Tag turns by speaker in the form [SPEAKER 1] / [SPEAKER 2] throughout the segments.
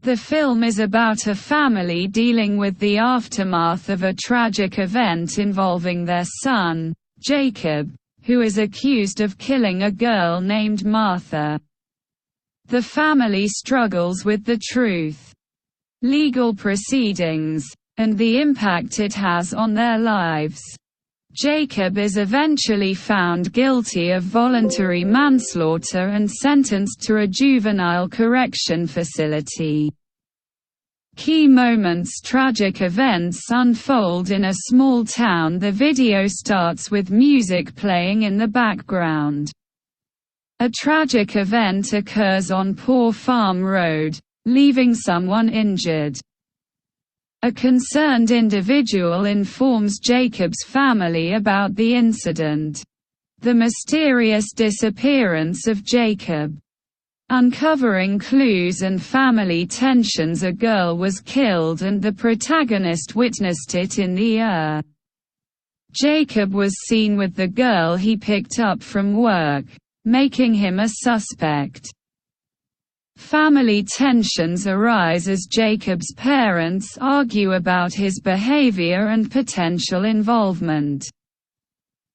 [SPEAKER 1] The film is about a family dealing with the aftermath of a tragic event involving their son, Jacob, who is accused of killing a girl named Martha. The family struggles with the truth, legal proceedings, and the impact it has on their lives. Jacob is eventually found guilty of voluntary manslaughter and sentenced to a juvenile correction facility. Key moments: tragic events unfold in a small town. The video starts with music playing in the background. A tragic event occurs on Poor Farm Road, leaving someone injured. A concerned individual informs Jacob's family about the incident. The mysterious disappearance of Jacob. Uncovering clues and family tensions. A girl was killed and the protagonist witnessed it in the Jacob was seen with the girl he picked up from work, making him a suspect. Family tensions arise as Jacob's parents argue about his behavior and potential involvement.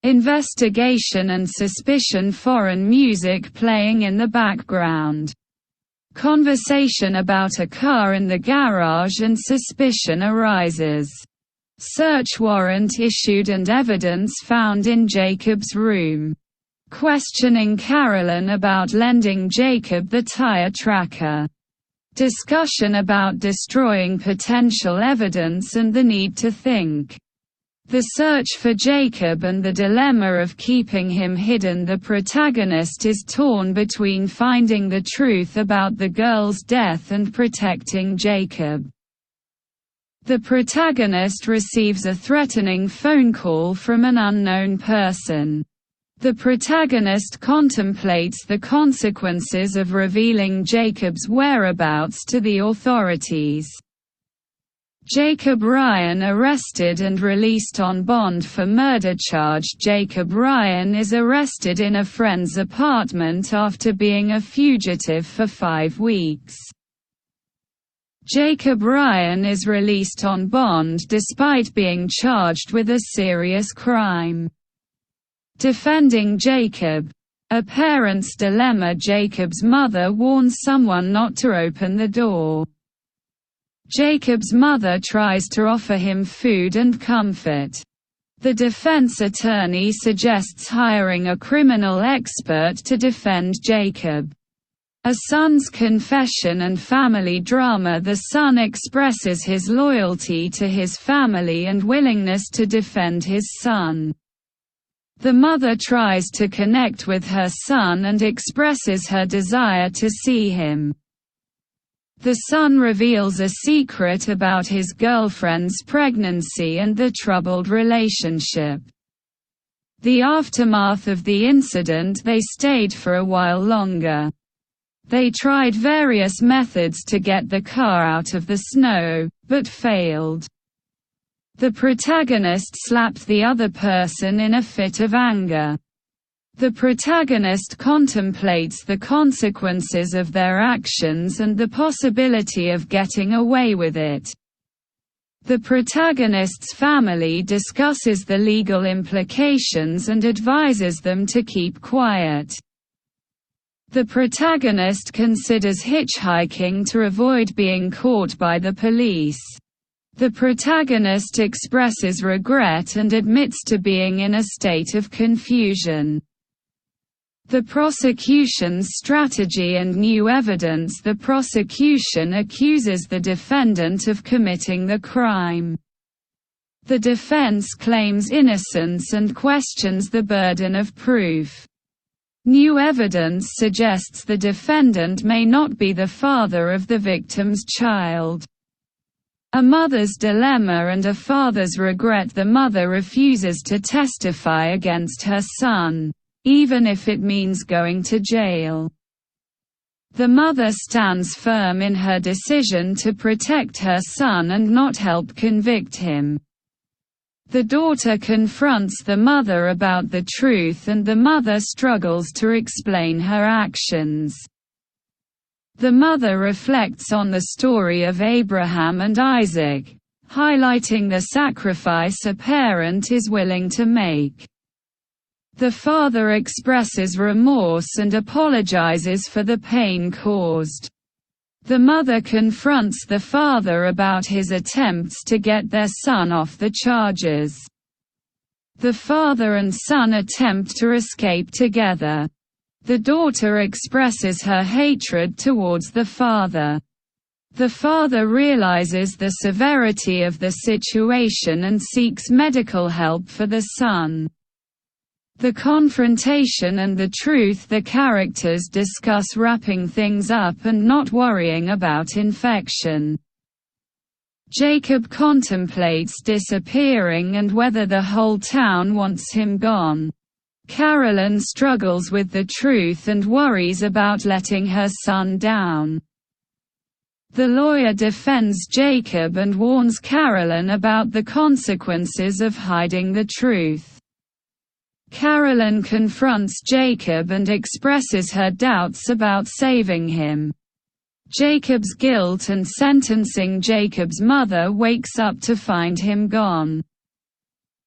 [SPEAKER 1] Investigation and suspicion. Foreign music playing in the background. Conversation about a car in the garage and suspicion arises. Search warrant issued and evidence found in Jacob's room. Questioning Carolyn about lending Jacob the tire tracker. Discussion about destroying potential evidence and the need to think. The search for Jacob and the dilemma of keeping him hidden. The protagonist is torn between finding the truth about the girl's death and protecting Jacob. The protagonist receives a threatening phone call from an unknown person. The protagonist contemplates the consequences of revealing Jacob's whereabouts to the authorities. Jacob Ryan arrested and released on bond for murder charge. Jacob Ryan is arrested in a friend's apartment after being a fugitive for 5 weeks. Jacob Ryan is released on bond despite being charged with a serious crime. Defending Jacob. A parent's dilemma. Jacob's mother warns someone not to open the door. Jacob's mother tries to offer him food and comfort. The defense attorney suggests hiring a criminal expert to defend Jacob. A son's confession and family drama. The son expresses his loyalty to his family and willingness to defend his son. The mother tries to connect with her son and expresses her desire to see him. The son reveals a secret about his girlfriend's pregnancy and the troubled relationship. The aftermath of the incident. They stayed for a while longer. They tried various methods to get the car out of the snow, but failed. The protagonist slapped the other person in a fit of anger. The protagonist contemplates the consequences of their actions and the possibility of getting away with it. The protagonist's family discusses the legal implications and advises them to keep quiet. The protagonist considers hitchhiking to avoid being caught by the police. The protagonist expresses regret and admits to being in a state of confusion. The prosecution's strategy and new evidence. The prosecution accuses the defendant of committing the crime. The defense claims innocence and questions the burden of proof. New evidence suggests the defendant may not be the father of the victim's child. A mother's dilemma and a father's regret. The mother refuses to testify against her son, even if it means going to jail. The mother stands firm in her decision to protect her son and not help convict him. The daughter confronts the mother about the truth and the mother struggles to explain her actions. The mother reflects on the story of Abraham and Isaac, highlighting the sacrifice a parent is willing to make. The father expresses remorse and apologizes for the pain caused. The mother confronts the father about his attempts to get their son off the charges. The father and son attempt to escape together. The daughter expresses her hatred towards the father. The father realizes the severity of the situation and seeks medical help for the son. The confrontation and the truth. The characters discuss wrapping things up and not worrying about infection. Jacob contemplates disappearing and whether the whole town wants him gone. Carolyn struggles with the truth and worries about letting her son down. The lawyer defends Jacob and warns Carolyn about the consequences of hiding the truth. Carolyn confronts Jacob and expresses her doubts about saving him. Jacob's guilt and sentencing. Jacob's mother wakes up to find him gone.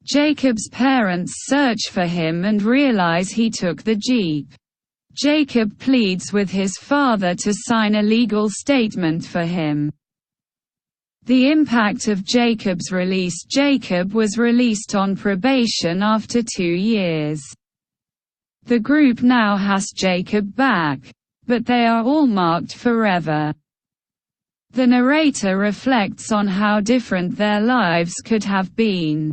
[SPEAKER 1] Jacob's parents search for him and realize he took the Jeep. Jacob pleads with his father to sign a legal statement for him. The impact of Jacob's release. Jacob was released on probation after 2 years. The group now has Jacob back, but they are all marked forever. The narrator reflects on how different their lives could have been.